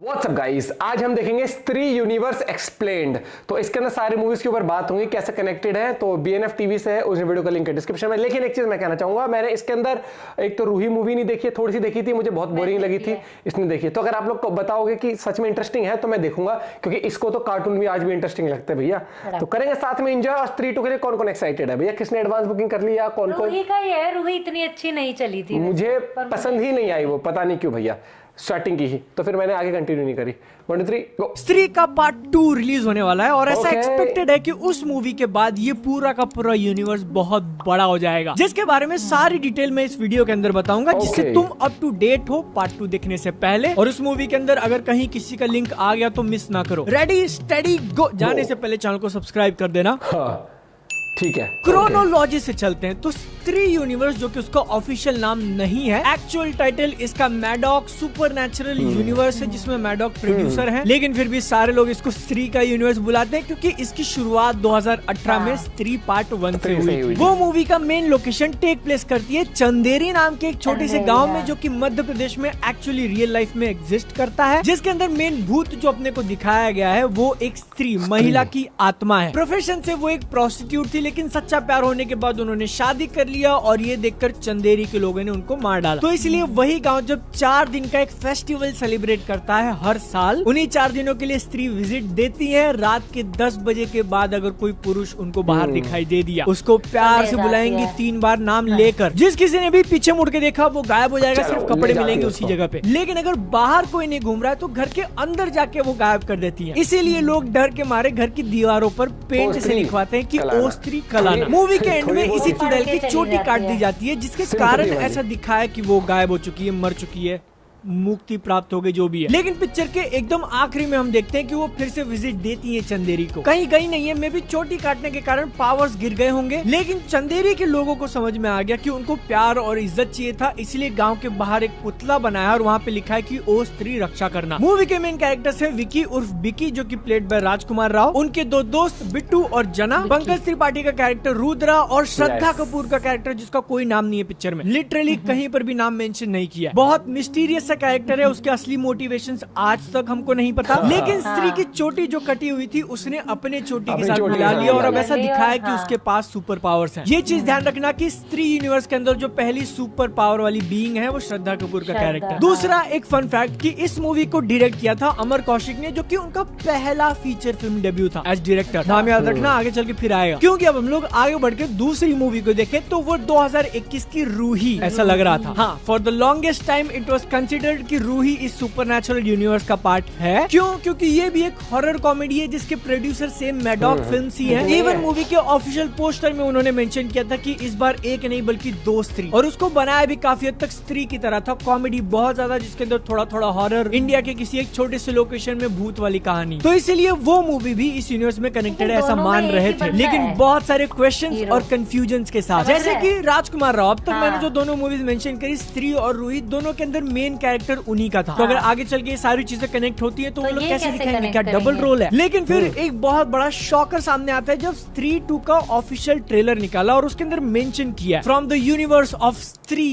WhatsApp guys, आज हम देखेंगे स्त्री यूनिवर्स एक्सप्लेन्ड। तो इसके अंदर सारे मूवीज के ऊपर बात होंगी, कैसे कनेक्टेड है। तो BNF टीवी से है, उस वीडियो का लिंक है डिस्क्रिप्शन में। लेकिन एक चीज मैं कहना चाहूंगा, मैंने इसके अंदर एक तो रूही मूवी नहीं देखी है, थोड़ी सी देखी थी, मुझे बहुत बोरिंग लगी थी। इसने देखी, तो अगर आप लोग को बताओगे कि सच में इंटरेस्टिंग है तो मैं देखूंगा, क्योंकि इसको तो कार्टून भी आज भी इंटरेस्टिंग लगते हैं भैया। तो करेंगे साथ में एंजॉय। और स्त्री 2 के लिए कौन कौन एक्साइटेड है भैया? किसने एडवांस बुकिंग कर लिया? कौन कौन? रूही का ये है, रूही इतनी अच्छी नहीं चली थी, मुझे पसंद ही नहीं आई वो, पता नहीं क्यों भैया, स्टार्टिंग की ही। तो फिर मैंने आगे कंटिन्यू नहीं करी। 1 2 3 गो। स्त्री का पार्ट 2 रिलीज होने वाला है और ऐसा एक्सपेक्टेड है कि उस मूवी के बाद ये पूरा का पूरा यूनिवर्स बहुत बड़ा हो जाएगा, जिसके बारे में सारी डिटेल मैं इस वीडियो के अंदर बताऊंगा, जिससे तुम अप टू डेट हो पार्ट 2 देखने से पहले। और उस मूवी के अंदर अगर कहीं किसी का लिंक आ गया तो मिस ना करो। रेडी स्टडी गो। जाने से पहले चैनल को सब्सक्राइब कर देना। ठीक है, क्रोनोलॉजी से चलते हैं तो स्त्री यूनिवर्स, जो कि उसका ऑफिशियल नाम नहीं है, एक्चुअल टाइटल इसका मैडॉक सुपरनैचुरल यूनिवर्स है, जिसमें मैडॉक प्रोड्यूसर है। लेकिन फिर भी सारे लोग इसको स्त्री का यूनिवर्स बुलाते हैं, क्योंकि इसकी शुरुआत 2018 में स्त्री पार्ट 1 से हुई थी। वो मूवी का मेन लोकेशन टेक प्लेस करती है चंदेरी नाम के एक छोटे से गाँव में, जो की मध्य प्रदेश में एक्चुअली रियल लाइफ में एग्जिस्ट करता है, जिसके अंदर मेन भूत जो अपने को दिखाया गया है वो एक स्त्री, महिला की आत्मा है। प्रोफेशन से वो एक प्रोस्टिट्यूट थी, लेकिन सच्चा प्यार होने के बाद उन्होंने शादी कर लिया और ये देखकर चंदेरी के लोगों ने उनको मार डाला। तो इसलिए वही गांव जब 4 दिन का एक फेस्टिवल सेलिब्रेट करता है हर साल, उन्हीं 4 दिनों के लिए स्त्री विजिट देती है। रात के 10 बजे के बाद अगर कोई पुरुष उनको बाहर दिखाई दे दिया, उसको प्यार से बुलाएंगे 3 बार नाम लेकर। जिस किसी ने भी पीछे मुड़ के देखा वो गायब हो जाएगा, सिर्फ कपड़े मिलेंगे उसी जगह पे। लेकिन अगर बाहर कोई नहीं घूम रहा है तो घर के अंदर जाके वो गायब कर देती है। इसीलिए लोग डर के मारे घर की दीवारों पर पेंट से लिखवाते हैं कि ओ स्त्री कलाना। मूवी के एंड में इसी चुड़ैल की चोटी काट दी जाती है, जिसके कारण ऐसा दिखा है कि वो गायब हो चुकी है, मर चुकी है, मुक्ति प्राप्त हो गई, जो भी है। लेकिन पिक्चर के एकदम आखिरी में हम देखते हैं कि वो फिर से विजिट देती है चंदेरी को। कहीं गई नहीं है, मे भी चोटी काटने के कारण पावर्स गिर गए होंगे। लेकिन चंदेरी के लोगों को समझ में आ गया कि उनको प्यार और इज्जत चाहिए था, इसलिए गांव के बाहर एक पुतला बनाया और वहाँ पे लिखा है कि ओ स्त्री रक्षा करना। मूवी के मेन कैरेक्टर्स है विकी उर्फ बिकी, जो की प्लेड बाय राजकुमार राव, उनके 2 दोस्त बिट्टू और जना, पंकज त्रिपाठी का कैरेक्टर रुद्रा और श्रद्धा कपूर का कैरेक्टर जिसका कोई नाम नहीं है पिक्चर में, लिटरली कहीं पर भी नाम मेंशन नहीं किया। बहुत मिस्टीरियस कैरेक्टर है, उसके असली मोटिवेशंस आज तक हमको नहीं पता। लेकिन स्त्री की चोटी जो कटी हुई थी उसने अपने चोटी के साथ मिला लिया और अब ऐसा दिखा है कि उसके पास सुपर पावर्स हैं। ये चीज ध्यान रखना कि स्त्री यूनिवर्स के अंदर जो पहली सुपर पावर वाली बीइंग है वो श्रद्धा कपूर का कैरेक्टर। दूसरा एक फन फैक्ट कि इस मूवी को डायरेक्ट किया था अमर कौशिक ने, जो कि उनका पहला फीचर फिल्म डेब्यू था एज डायरेक्टर। नाम याद रखना, आगे चल के फिर आएगा। क्योंकि अब हम लोग आगे बढ़ के दूसरी मूवी को देखें तो वो 2021 की रूही ऐसा लग रहा था। हाँ, for the longest time it was considered कि रूही इस सुपरनैचुरल यूनिवर्स का पार्ट है। क्यों? क्योंकि ये भी एक हॉरर कॉमेडी है जिसके प्रोड्यूसर सेम मैडॉक फिल्म्स ही हैं। इवन मूवी के ऑफिशियल पोस्टर में उन्होंने मेंशन किया था कि इस बार एक नहीं बल्कि 2 स्त्री, और उसको बनाया भी काफी हद तक स्त्री की तरह था। कॉमेडी बहुत ज्यादा, जिसके अंदर थोड़ा थोड़ा हॉरर, इंडिया के किसी एक छोटे से लोकेशन में भूत वाली कहानी। तो इसीलिए वो मूवी भी इस यूनिवर्स में कनेक्टेड है ऐसा मान रहे थे, लेकिन बहुत सारे क्वेश्चंस और कंफ्यूजन्स के साथ। जैसे कि राजकुमार राव, अब तक मैंने जो दोनों मूवीज मेंशन करी, स्त्री और रूही, दोनों के अंदर मेन कैरेक्टर उन्हीं का था। तो अगर आगे चल के ये सारी चीजें कनेक्ट होती है तो वो लोग कैसे दिखाएंगे? क्या डबल रोल है? लेकिन फिर एक बहुत बड़ा शॉकर सामने आता है जब स्त्री 2 का ऑफिशियल ट्रेलर निकाला और उसके अंदर मेंशन किया फ्रॉम द यूनिवर्स ऑफ स्त्री,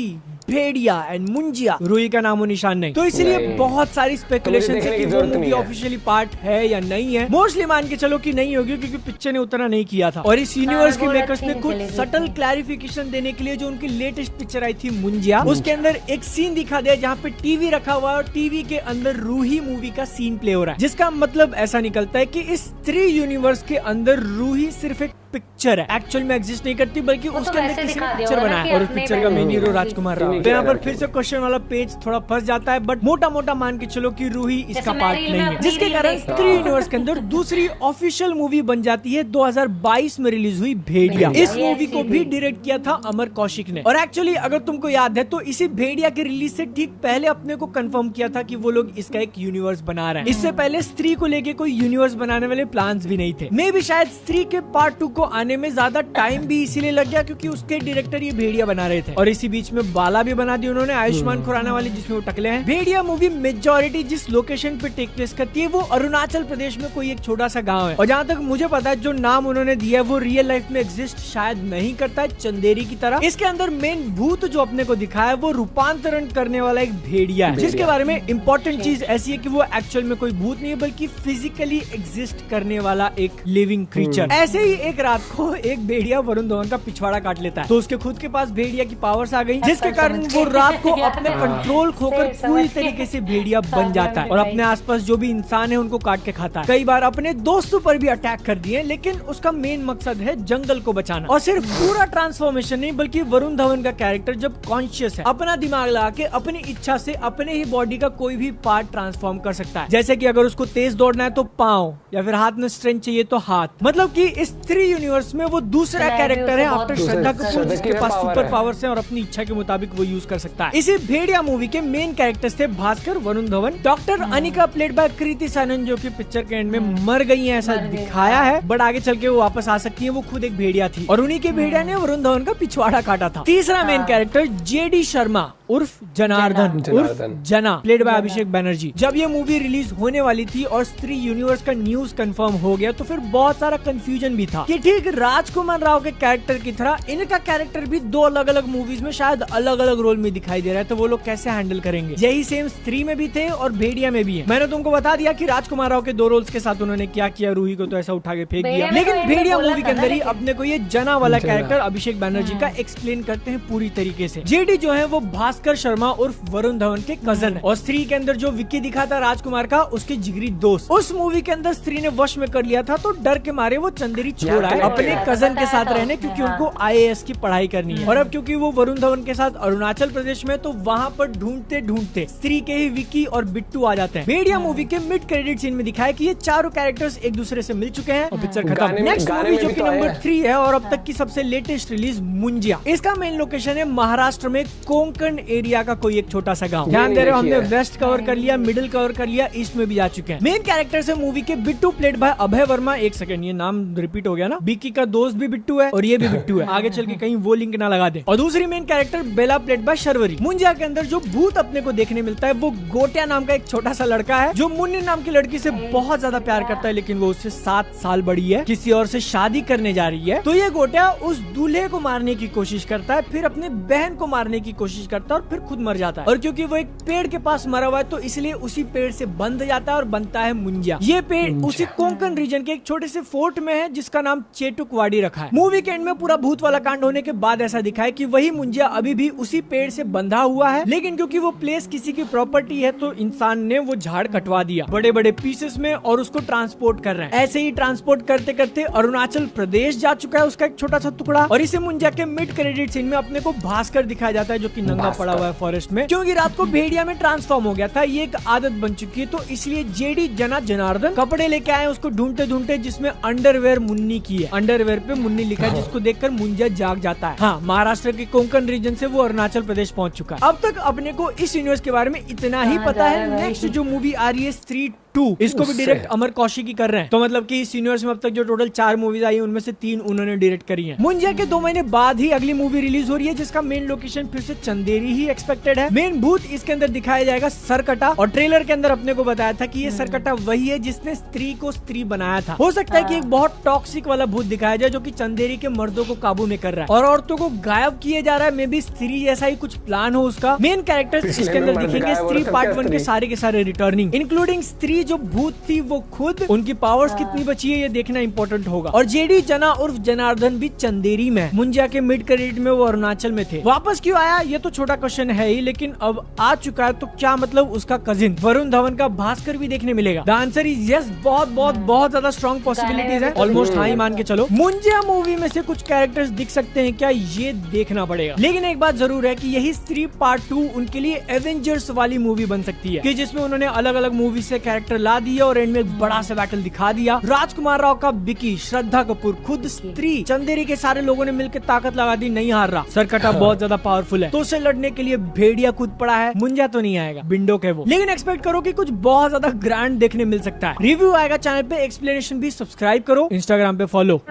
भेड़िया एंड मुंजिया, रूही का नामो निशान नहीं। तो इसलिए बहुत सारी स्पेकुलेशन है कि वो मूवी ऑफिशियली पार्ट है या नहीं है। मोस्टली मान के चलो कि नहीं होगी, क्योंकि पिक्चर ने उतना नहीं किया था। और इस यूनिवर्स के मेकर्स ने कुछ सटल क्लैरिफिकेशन देने के लिए जो उनकी लेटेस्ट पिक्चर आई थी मुंजिया, उसके अंदर एक सीन दिखा दिया जहाँ पे टीवी रखा हुआ है और टीवी के अंदर रूही मूवी का सीन प्ले हो रहा है, जिसका मतलब ऐसा निकलता है कि इस स्त्री यूनिवर्स के अंदर रूही सिर्फ एक पिक्चर है, एक्चुअल में एग्जिस्ट नहीं करती, बल्कि उसके अंदर किसी ने पिक्चर बनाया है और उस पिक्चर का मेन हीरो राजकुमार राव। तो यहाँ पर फिर से क्वेश्चन वाला पेज थोड़ा फंस जाता है, बट मोटा मोटा मान के चलो कि रूही इसका पार्ट नहीं है, जिसके कारण स्त्री यूनिवर्स के अंदर दूसरी ऑफिशियल मूवी बन जाती है 2022 में रिलीज हुई भेड़िया। इस मूवी को भी डायरेक्ट किया था अमर कौशिक ने। और एक्चुअली अगर तुमको याद है तो इसी भेड़िया के रिलीज से ठीक पहले अपने को कंफर्म किया था कि वो लोग इसका एक यूनिवर्स बना रहे हैं। इससे पहले स्त्री को लेके कोई यूनिवर्स बनाने वाले प्लान्स भी नहीं थे। मे भी शायद स्त्री के पार्ट 2 को को आने में ज्यादा टाइम भी इसीलिए लग गया क्योंकि उसके डायरेक्टर ये भेड़िया बना रहे थे और इसी बीच में बाला भी बना दी उन्होंने आयुष्मान खुराना वाली जिसमें वो टकले हैं। भेड़िया मूवी मेजॉरिटी जिस लोकेशन पे टेक प्लेस करती है वो अरुणाचल प्रदेश में कोई एक छोटा सा गाँव है और जहाँ तक मुझे पता है जो नाम उन्होंने दिया है वो रियल लाइफ में एग्जिस्ट शायद नहीं करता है, चंदेरी की तरह। इसके अंदर मेन भूत जो अपने को दिखाया है वो रूपांतरण करने वाला एक भेड़िया है, जिसके बारे में इम्पोर्टेंट चीज ऐसी है कि वो एक्चुअल में कोई भूत नहीं है बल्कि फिजिकली एग्जिस्ट करने वाला एक लिविंग क्रीचर। ऐसे ही एक रात को एक भेड़िया वरुण धवन का पिछवाड़ा काट लेता है तो उसके खुद के पास भेड़िया की पावर्स आ गई जिसके कारण वो रात को अपने कंट्रोल खोकर पूरी तरीके से भेड़िया बन जाता है और अपने आसपास जो भी इंसान है उनको काट के खाता है। कई बार अपने दोस्तों पर भी अटैक कर दिए लेकिन उसका मेन मकसद है जंगल को बचाना। और सिर्फ पूरा ट्रांसफॉर्मेशन नहीं बल्कि वरुण धवन का कैरेक्टर जब कॉन्शियस है अपना दिमाग लगा के अपनी इच्छा से अपने ही बॉडी का कोई भी पार्ट ट्रांसफॉर्म कर सकता है। जैसे कि अगर उसको तेज दौड़ना है तो पाँव या फिर हाथ में स्ट्रेंथ चाहिए तो हाथ। मतलब कि इस 3 यूनिवर्स में वो दूसरा कैरेक्टर है आफ्टर श्रद्धा कपूर जिसके पास सुपर पावर्स हैं और अपनी इच्छा के मुताबिक वो यूज कर सकता है। इसी भेड़िया मूवी के मेन कैरेक्टर्स थे Bhaskar, Varun Dhawan, doctor Anika played by Kriti Sanon जो कि पिक्चर के एंड में मर गई है ऐसा दिखाया है बट आगे चल के वो वापस आ सकती है। वो खुद एक भेड़िया थी और उन्हीं के भेड़िया ने वरुण धवन का पिछवाड़ा काटा था। तीसरा मेन कैरेक्टर जेडी शर्मा उर्फ जनार्दन उर्फ जना प्लेड बाय अभिषेक बैनर्जी। जब ये मूवी रिलीज होने वाली थी और स्त्री यूनिवर्स का न्यूज कंफर्म हो गया तो फिर बहुत सारा कंफ्यूजन भी था कि ठीक राजकुमार राव के कैरेक्टर की तरह इनका कैरेक्टर भी 2 अलग अलग मूवीज में शायद अलग अलग रोल में दिखाई दे रहा है तो वो लोग कैसे हैंडल करेंगे। यही सेम स्त्री में भी थे और भेड़िया में भी है। मैंने तुमको बता दिया कि राजकुमार राव के 2 रोल्स के साथ उन्होंने क्या किया, रूही को तो ऐसा उठा के फेंक दिया, लेकिन भेड़िया मूवी के अंदर ही अपने को ये जना वाला कैरेक्टर अभिषेक बैनर्जी का एक्सप्लेन करते हैं पूरी तरीके से। जेडी जो है वो भास्कर शर्मा उर्फ वरुण धवन के कजन है और स्त्री के अंदर जो विक्की दिखा था राजकुमार का उसके जिगरी दोस्त। उस मूवी के अंदर स्त्री ने वश में कर लिया था तो डर के मारे वो चंदेरी छोड़ा है अपने कजन के साथ रहने क्योंकि उनको IAS की पढ़ाई करनी है। और अब क्योंकि वो वरुण धवन के साथ अरुणाचल प्रदेश में तो वहाँ पर ढूंढते ढूंढते स्त्री के ही विक्की और बिट्टू आ जाते हैं। भेड़िया मूवी के मिड क्रेडिट सीन में दिखाया कि ये चारों कैरेक्टर्स एक दूसरे से मिल चुके हैं और पिक्चर खत्म। नेक्स्ट मूवी जो कि नंबर 3 है और अब तक की सबसे लेटेस्ट रिलीज मुंजिया। इसका मेन लोकेशन है महाराष्ट्र में कोंकण एरिया का कोई एक छोटा सा गाँव। ध्यान दे रहे हो हमने वेस्ट कवर कर लिया, मिडिल कवर कर लिया, ईस्ट में भी जा चुके हैं। मेन कैरेक्टर्स है मूवी के बिट्टू प्लेड बाय अभय वर्मा। एक सेकंड ये नाम रिपीट हो गया ना, बिक्की का दोस्त भी बिट्टू है और ये भी बिट्टू है, आगे चल के कहीं वो लिंक ना लगा दे। और दूसरी main character Bela played by Sharvari. Munjya के अंदर जो भूत अपने को देखने मिलता है वो गोटिया नाम का एक छोटा सा लड़का है जो मुन्नी नाम की लड़की से बहुत ज्यादा प्यार करता है लेकिन वो उससे 7 साल बड़ी है, किसी और से शादी करने जा रही है। तो ये गोटिया उस दूल्हे को मारने की कोशिश करता है, फिर अपनी बहन को मारने की कोशिश करता है और फिर खुद मर जाता है। और क्योंकि वो एक पेड़ के पास मरा हुआ है तो इसलिए उसी पेड़ से बंध जाता है और बनता है मुंजिया। ये पेड़ उसी कोंकण रीजन के एक छोटे से फोर्ट में है जिसका नाम चेटुकवाड़ी रखा है। मूवी के एंड में पूरा भूत वाला कांड होने के बाद ऐसा दिखा है कि वही मुंजिया अभी भी उसी पेड़ से बंधा हुआ है लेकिन क्योंकि वो प्लेस किसी की प्रॉपर्टी है तो इंसान ने वो झाड़ कटवा दिया बड़े बड़े पीसेस में और उसको ट्रांसपोर्ट कर रहे हैं। ऐसे ही ट्रांसपोर्ट करते करते अरुणाचल प्रदेश जा चुका है उसका एक छोटा सा टुकड़ा। और इसे मुंजिया के मिड क्रेडिट सीन में अपने को भास्कर दिखाया जाता है जो कि नंगा पड़ा हुआ है फॉरेस्ट में, क्योंकि रात को भेड़िया में ट्रांसफॉर्म हो गया था। ये एक आदत बन चुकी है तो इसलिए जेडी जना जनार्दन कपड़े लेके आए उसको ढूंढते ढूंढते जिसमें अंडरवेयर मुन्नी की है। अंडरवेयर पे मुन्नी लिखा है जिसको देखकर मुंजिया जाग जाता है। हाँ, महाराष्ट्र के कोंकण रीजन से वो अरुणाचल प्रदेश पहुंच चुका है। अब तक अपने को इस यूनिवर्स के बारे में इतना ही पता है। नेक्स्ट जो मूवी आ रही है स्त्री 2, इसको भी डायरेक्ट अमर कौशिकी कर रहे हैं। तो मतलब कि इस यूनिवर्स में अब तक जो टोटल 4 मूवीज आई उनमें से 3 उन्होंने डायरेक्ट करी हैं। मुंजिया के 2 महीने बाद ही अगली मूवी रिलीज हो रही है जिसका मेन लोकेशन फिर से चंदेरी ही एक्सपेक्टेड है। मेन भूत इसके अंदर दिखाया जाएगा सरकटा और ट्रेलर के अंदर अपने को बताया था कि ये सरकटा वही है जिसने स्त्री को स्त्री बनाया था। हो सकता है कि एक बहुत टॉक्सिक वाला भूत दिखाया जाए जो कि चंदेरी के मर्दों को काबू में कर रहा है और औरतों को गायब किए जा रहा है। मे बी स्त्री जैसा ही कुछ प्लान हो उसका। मेन कैरेक्टर्स इसके अंदर दिखेंगे स्त्री पार्ट 1 के सारे रिटर्निंग इंक्लूडिंग स्त्री जो भूत थी वो खुद। उनकी पावर्स कितनी बची है ये देखना इंपॉर्टेंट होगा। और जेडी जना उर्फ जनार्दन भी चंदेरी में, मुंजिया के मिड क्रेडिट में वो अरुणाचल में थे। वापस क्यों आया ये तो छोटा क्वेश्चन है ही, लेकिन अब आ चुका है तो क्या मतलब उसका कजिन वरुण धवन का भास्कर भी देखने मिलेगा? The answer is yes. बहुत ज्यादा स्ट्रॉन्ग पॉसिबिलिटीज है, ऑलमोस्ट हाँ ही मान के चलो। मुंजिया मूवी में से कुछ कैरेक्टर्स दिख सकते हैं क्या, ये देखना पड़ेगा। लेकिन एक बात जरूर है कि यही स्त्री पार्ट 2 उनके लिए एवेंजर्स वाली मूवी बन सकती है कि जिसमें उन्होंने अलग अलग मूवी से कैरेक्टर ला दिए और एंड में एक बड़ा सा बैटल दिखा दिया। राजकुमार राव का बिकी, श्रद्धा कपूर, खुद स्त्री, चंदेरी के सारे लोगों ने मिलकर ताकत लगा दी, नहीं हार रहा। सरकटा बहुत ज्यादा पावरफुल है तो उसे लड़ने के लिए भेड़िया कूद पड़ा है। मुंजिया तो नहीं आएगा, बिंडोक है वो, लेकिन एक्सपेक्ट करो कि कुछ बहुत ज्यादा ग्रैंड देखने मिल सकता है। रिव्यू आएगा चैनल पे, एक्सप्लेनेशन भी सब्सक्राइब करो, इंस्टाग्राम पे फॉलो।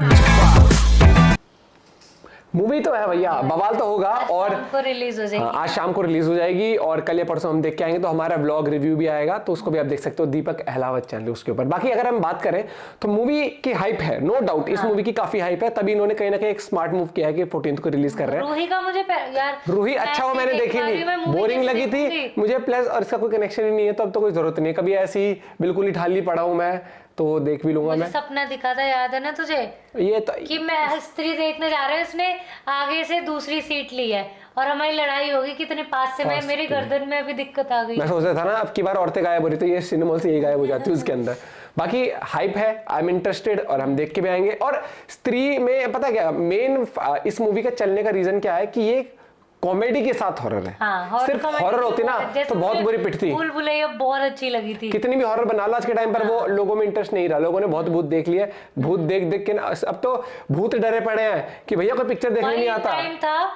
मूवी तो है भैया, बवाल तो होगा। और शाम को रिलीज हो जाएगी। आज शाम को रिलीज हो जाएगी और कल या परसों हम देख के आएंगे, तो हमारा व्लॉग रिव्यू भी आएगा, तो उसको भी आप देख सकते हो दीपक अहलावत चैनल उसके ऊपर। बाकी अगर हम बात करें तो मूवी की हाइप है, नो डाउट इस मूवी की काफी हाइप है, तभी इन्होंने कहीं ना कहीं एक स्मार्ट मूव किया है कि 14th को रिलीज कर रहे हैं। रूही का मुझे यार रूही अच्छा वो मैंने देखी नहीं, बोरिंग लगी थी मुझे, प्लस और इसका कोई कनेक्शन ही नहीं है, तो अब तो कोई जरूरत नहीं है, कभी ऐसी बिल्कुल ही ठाली पड़ा हूं मैं तो देख भी लूंगा मैं। सपना दिखा था, याद है ना तुझे, ये तो कि मैं स्त्री देखने जा रहे हैं, उसने आगे से दूसरी सीट ली है और हमारी लड़ाई होगी कितने पास से, मैं मेरी गर्दन में अभी दिक्कत आ गई। मैं सोच रहा था ना अब की बार औरतें गायब हो रही, तो ये सिनेमा से यही गायब हो जाती है उसके अंदर। बाकी हाइप है, आई एम इंटरेस्टेड और हम देख के भी आएंगे। और स्त्री में पता क्या मेन इस मूवी का चलने का रीजन क्या है कि ये कॉमेडी के साथ हॉरर है। हाँ, सिर्फ हॉरर होती ना तो बहुत बुरी पिटती। भूल भुलैया बहुत अच्छी लगी थी। कितनी भी हॉरर बना लो आज के टाइम पर वो लोगों में इंटरेस्ट नहीं रहा, लोगों ने बहुत भूत देख लिया, भूत देख देख के ना अब तो भूत डरे पड़े हैं कि भैया कोई पिक्चर देखने नहीं आता। टाइम था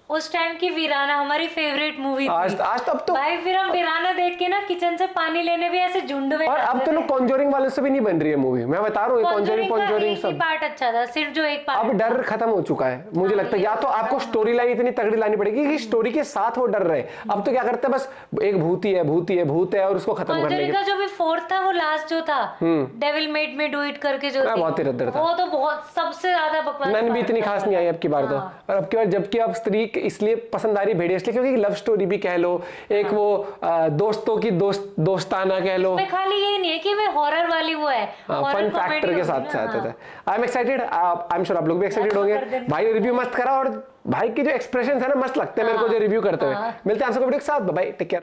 उस टाइम की वीराना हमारी फेवरेट मूवी थी। आज तब तो भाई फिर हम वीराना देख के ना किचन से पानी लेने भी ऐसे झुंड में। और अब तो लोग कॉन्जरिंग वाले से भी नहीं बन रही है मूवी, मैं बता रहा हूँ कॉन्जरिंग सब पार्ट अच्छा था, सिर्फ जो एक पार्ट। अब डर खत्म हो चुका है मुझे लगता है, या तो आपको स्टोरी लाइन इतनी तगड़ी लानी पड़ेगी कि स्टोरी के साथ वो डर रहे। अब तो क्या करते हैं, बस एक भूत है और उसको खत्म करने का जो भी फोर्थ था वो लास्ट जो था devil made me do it करके जो बहुत ही रद्दर था, वो तो बहुत सबसे ज्यादा बकवास। मैंने भी इतनी खास नहीं आई अब की बार तो। और अब की बार जबकि अब स्त्री इसलिए पसंद आ रही भेड़िया इसलिए क्योंकि लव स्टोरी भी कह लो, एक वो दोस्तों की दोस्ताना कह लो, खाली ये नहीं है कि मैं हॉरर वाली वो है, फन फैक्टर के साथ साथ है। I am excited, I am sure आप लोग भी एक्साइटेड होंगे। भाई ने रिव्यू मस्त करा और भाई के जो एक्सप्रेशन है ना मस्त लगते हैं मेरे को जो रिव्यू करते हुए। मिलते हैं आपसे वीडियो के साथ, बाय, टेक केयर।